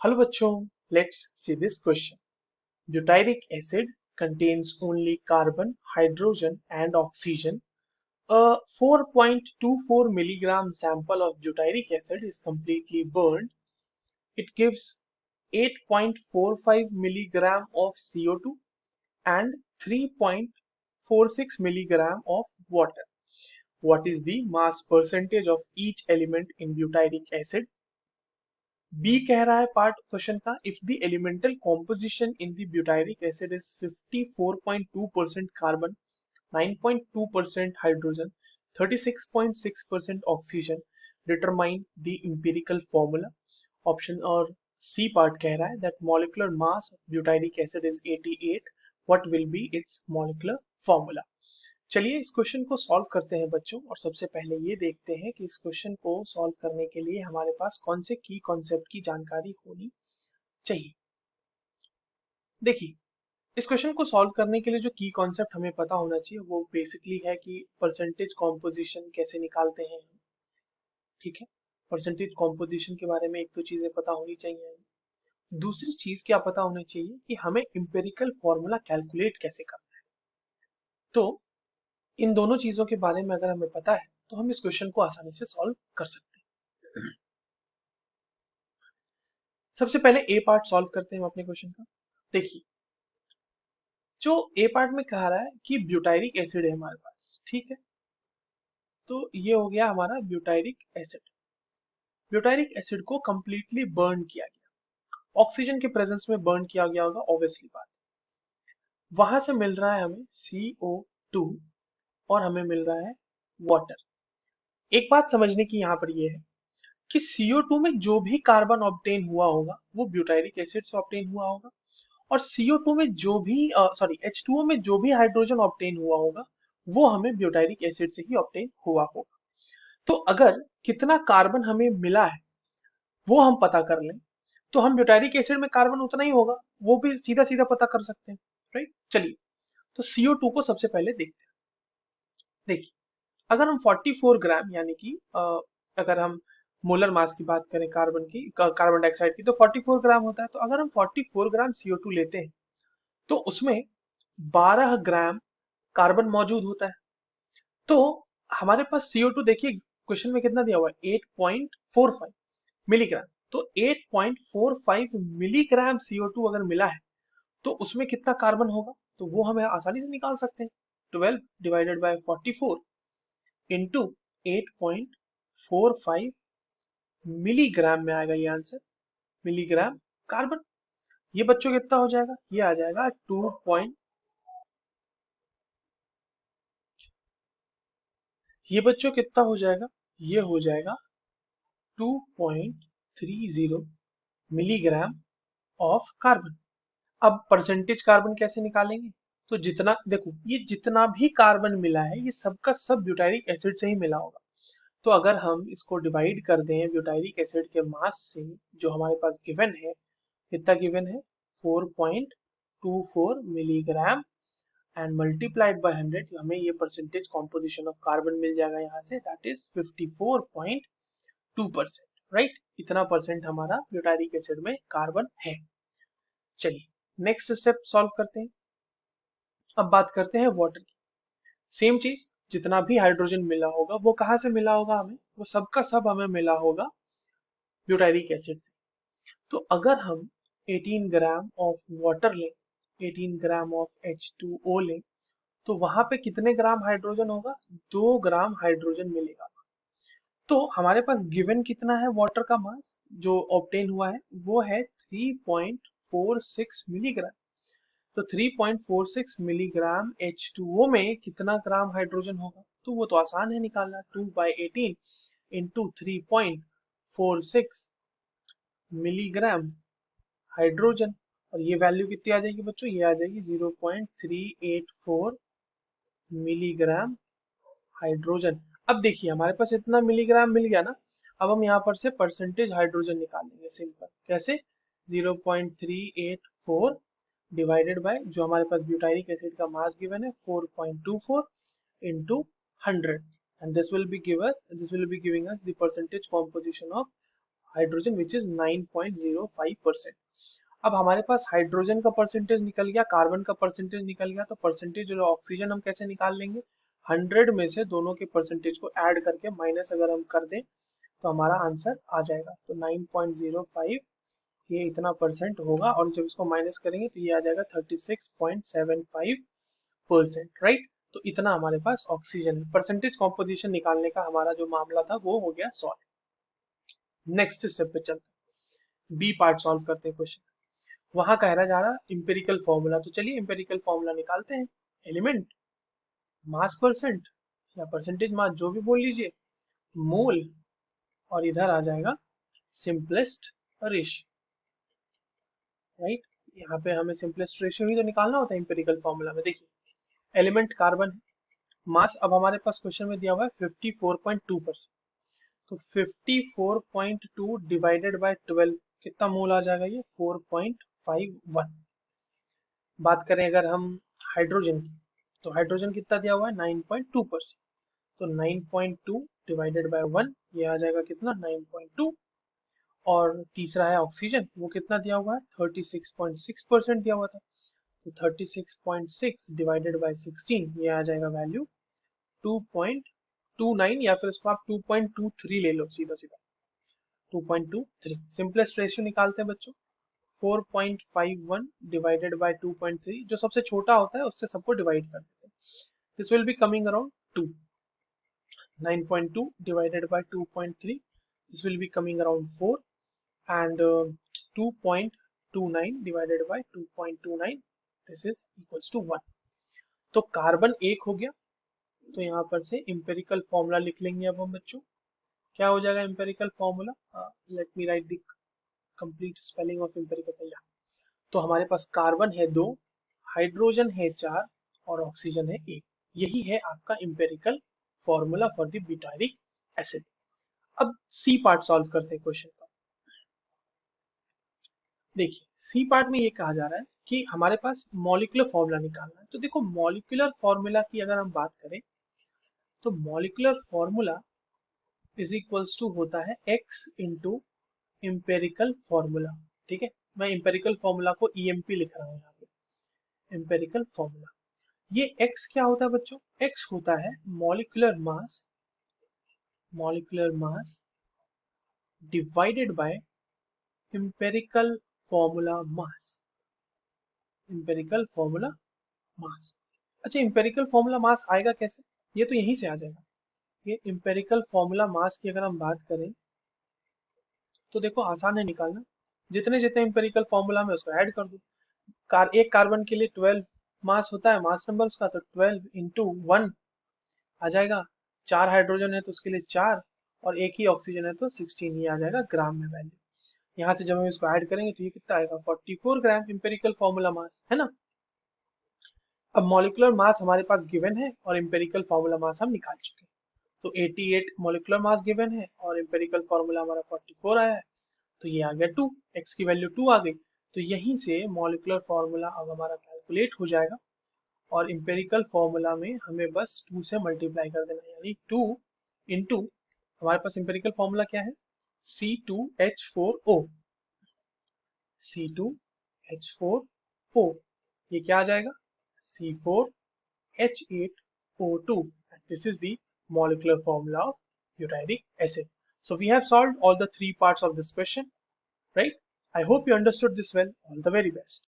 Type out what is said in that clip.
Hello bachcho, let's see this question. Butyric acid contains only carbon, hydrogen and oxygen. A 4.24 milligram sample of butyric acid is completely burned. It gives 8.45 milligram of CO2 and 3.46 milligram of water. What is the mass percentage of each element in butyric acid? B कह रहा है part question का if the elemental composition in the butyric acid is 54.2% carbon 9.2% hydrogen 36.6% oxygen determine the empirical formula option और C part कह रहा है that molecular mass of butyric acid is 88 what will be its molecular formula. चलिए इस question को solve करते हैं बच्चों और सबसे पहले ये देखते हैं कि इस क्वेश्चन को सॉल्व करने के लिए हमारे पास कौन से की कॉन्सेप्ट की जानकारी होनी चाहिए। देखिए इस क्वेश्चन को सॉल्व करने के लिए जो की कॉन्सेप्ट हमें पता होना चाहिए वो बेसिकली है कि परसेंटेज कॉम्पोजिशन कैसे निकालते हैं। ठीक है, परसेंटेज कॉम्पोजिशन के बारे में एक तो चीजें पता होनी चाहिए। दूसरी चीज क्या पता होनी चाहिए कि हमें इंपेरिकल फॉर्मूला कैलकुलेट कैसे करना है। तो इन दोनों चीजों के बारे में अगर हमें पता है तो हम इस क्वेश्चन को आसानी से सॉल्व कर सकते हैं। सबसे पहले ए पार्ट सॉल्व करते हैं हम अपने क्वेश्चन का। देखिए जो ए पार्ट में कहा रहा है कि ब्यूटायरिक एसिड है हमारे पास, ठीक है, तो ये हो गया हमारा ब्यूटायरिक एसिड। ब्यूटायरिक एसिड को कंप्लीटली बर्न किया गया, ऑक्सीजन के प्रेजेंस में बर्न किया गया होगा, ऑब्वियसली बात। वहां से मिल रहा है हमें CO2 और हमें मिल रहा है वाटर। एक बात समझने की यहाँ पर ये है कि CO2 में जो भी कार्बन ऑब्टेन हुआ होगा वो ब्यूटायरिक एसिड से ऑब्टेन हुआ होगा और CO2 में जो भी H2O में जो भी हाइड्रोजन ऑब्टेन हुआ होगा वो हमें ब्यूटायरिक एसिड से ही ऑब्टेन हुआ होगा। तो अगर कितना कार्बन हमें मिला है वो हम पता कर लें तो हम ब्यूटायरिक एसिड में कार्बन उतना ही होगा वो भी सीधा सीधा पता कर सकते हैं, राइट। चलिए तो CO2 को सबसे पहले देखते हैं। देखिए अगर हम 44 ग्राम यानी कि अगर हम मोलर मास की बात करें कार्बन डाइऑक्साइड की तो 44 ग्राम होता है। तो अगर हम 44 ग्राम CO2 लेते हैं तो उसमें 12 ग्राम कार्बन मौजूद होता है। तो हमारे पास CO2 देखिए क्वेश्चन में कितना दिया हुआ है 8.45 मिलीग्राम। तो 8.45 मिलीग्राम CO2 अगर मिला है तो उसमें कितना कार्बन होगा तो वो हमें आसानी से निकाल सकते हैं। 12 डिवाइडेड बाय 44 इंटू 8.45 मिलीग्राम में आएगा ये आंसर, मिलीग्राम कार्बन। ये बच्चों कितना हो जाएगा, ये आ जाएगा 2 पॉइंट, ये बच्चों कितना हो जाएगा, ये हो जाएगा 2.30 मिलीग्राम ऑफ कार्बन। अब परसेंटेज कार्बन कैसे निकालेंगे, तो जितना देखो ये जितना भी कार्बन मिला है ये सबका सब ब्यूटायरिक एसिड से ही मिला होगा। तो अगर हम इसको डिवाइड कर दें ब्यूटायरिक एसिड के मास से जो हमारे पास गिवन है, कितना गिवन है 4.24 मिलीग्राम एंड मल्टीप्लाइड बाय 100, हमें ये परसेंटेज कॉम्पोजिशन ऑफ कार्बन मिल जाएगा यहाँ से, दैट इज 54.2%, राइट। इतना परसेंट हमारा ब्यूटायरिक एसिड में कार्बन है। चलिए नेक्स्ट स्टेप सॉल्व करते हैं। अब बात करते हैं वाटर की। सेम चीज, जितना भी हाइड्रोजन मिला होगा वो कहाँ से मिला होगा हमें, वो सबका सब हमें मिला होगा ब्यूटायरिक एसिड से। तो अगर हम 18 ग्राम ऑफ वाटर लें, 18 ग्राम ऑफ H2O लें, तो वहां पे कितने ग्राम हाइड्रोजन होगा, 2 ग्राम हाइड्रोजन मिलेगा। तो हमारे पास गिवन कितना है वाटर का मास जो ऑब्टेन हुआ है वो है 3.46 मिलीग्राम। तो 3.46 मिलीग्राम H2O में कितना ग्राम हाइड्रोजन होगा, तो वो तो आसान है निकालना, 2/18 इंटू 3.46 मिलीग्राम हाइड्रोजन। और ये वैल्यू कितनी आ जाएगी बच्चों, ये आ जाएगी 0.384 मिलीग्राम हाइड्रोजन। अब देखिए हमारे पास इतना मिलीग्राम मिल गया ना, अब हम यहाँ पर से परसेंटेज हाइड्रोजन निकालेंगे। सिंपल कैसे, 0.384 डिवाइडेड बाय जो हमारे पास ब्यूटायरिक एसिड का मास गिवन है 4.24 into 100 and this will be giving us the percentage composition of hydrogen which is 9.05%। अब हमारे पास हाइड्रोजन का परसेंटेज निकल गया, कार्बन का परसेंटेज निकल गया, तो परसेंटेज जो ऑक्सीजन हम कैसे निकाल लेंगे, 100 में से दोनों के परसेंटेज को ऐड करके माइनस अगर हम कर दें तो हमारा आंसर आ जाएगा। तो 9.05 ये इतना परसेंट होगा, और जब इसको माइनस करेंगे तो ये आ जाएगा 36.75%, राइट। तो इतना हमारे पास ऑक्सीजन है। परसेंटेज कॉम्पोजिशन निकालने का हमारा जो मामला था वो हो गया सॉल्व। नेक्स्ट स्टेप पे चलते हैं, बी पार्ट सॉल्व करते हैं क्वेश्चन। वहां कह रहा जा रहा इंपेरिकल फॉर्मूला, तो चलिए इंपेरिकल फॉर्मूला निकालते हैं। एलिमेंट, मास परसेंट या परसेंटेज मास जो भी बोल लीजिए, मोल, और इधर आ जाएगा सिंपलेस्ट रेशियो, राइट। यहाँ पे हमें सिंपलेस्ट रेशियो ही तो निकालना होता है इंपेरिकल फॉर्मूला में। देखिए एलिमेंट कार्बन है, मास अब हमारे पास क्वेश्चन में दिया हुआ है 54.2%, तो 54.2 डिवाइडेड बाय 12 कितना मोल आ जाएगा, ये 4.51। बात करें अगर हम हाइड्रोजन की, तो हाइड्रोजन कितना दिया हुआ है 9.2%, तो 9.2 डिवाइडेड बाय 1 ये आ जाएगा कितना 9.2। और तीसरा है ऑक्सीजन, वो कितना दिया हुआ है 36.6% दिया हुआ था, तो 36.6 डिवाइडेड बाय 16 ये आ जाएगा वैल्यू 2.29, या फिर इसको आप 2.23 ले लो, सीधा सीधा 2.23। सिंपलेस्ट रेशियो निकालते हैं बच्चों, 4.51 डिवाइडेड बाय 2.3, जो सबसे छोटा होता है उससे सबको डिवाइड कर देते हैं। This will be coming around 2। 9.2 divided by 2.3, this will be coming around 4, and 2.29 divided by 2.29, this is equals to 1। तो कार्बन एक हो गया, तो यहाँ पर से इंपेरिकल फॉर्मूला लिख लेंगे अब हम बच्चों। क्या हो जाएगा empirical formula, let me right the complete spelling of empirical. तो हमारे पास कार्बन है 2, हाइड्रोजन है 4, और ऑक्सीजन है 1। यही है आपका empirical formula for the butyric acid. अब सी पार्ट सॉल्व करते हैं क्वेश्चन का। देखिए सी पार्ट में ये कहा जा रहा है कि हमारे पास मॉलिक्यूलर फॉर्मूला निकालना है। तो देखो मॉलिक्यूलर फॉर्मूला की अगर हम बात करें तो molecular formula is equals to होता है x इंटू इम्पेरिकल फॉर्मूला। ठीक है, मैं इम्पेरिकल फॉर्मूला को EMP लिख रहा हूँ यहाँ पे, इम्पेरिकल फॉर्मूला। ये x क्या होता है बच्चों, x होता है molecular mass divided by empirical formula mass, empirical formula mass. अच्छा इंपेरिकल फॉर्मूला मास आएगा कैसे, ये तो यहीं से आ जाएगा। ये इंपेरिकल फॉर्मूला मास की अगर हम बात करें तो देखो आसान है निकालना, जितने जितने इंपेरिकल फॉर्मूला में उसको ऐड कर दो। एक कार्बन के लिए 12 मास होता है, मास नंबर उसका, तो 12 इंटू 1 आ जाएगा। 4 हाइड्रोजन है तो उसके लिए 4, और एक ही ऑक्सीजन है तो 16, ये आ जाएगा ग्राम में वैल्यू। यहाँ से जब हम इसको ऐड करेंगे तो ये कितना आएगा 44 ग्राम इंपेरिकल फॉर्मूला मास, है ना। अब मॉलिक्यूलर मास हमारे पास गिवन है और इंपेरिकल फॉर्मूला मास हम निकाल चुके हैं। तो 88 मॉलिक्यूलर मास गिवन है और इंपेरिकल फॉर्मूला हमारा 44 आया है, तो ये आ गया 2, x की वैल्यू 2 आ गई। तो यहीं से मॉलिक्यूलर फॉर्मूला अब हमारा कैलकुलेट हो जाएगा, और इंपेरिकल फॉर्मूला में हमें बस 2 से मल्टीप्लाई कर देना है, यानी 2 इंटू हमारे पास इंपेरिकल फॉर्मूला क्या है C2H4O, C2H4O, ये क्या आ जाएगा C4H8O2, and this is the molecular formula of butyric acid. So we have solved all the 3 parts of this question, right? I hope you understood this well. All the very best.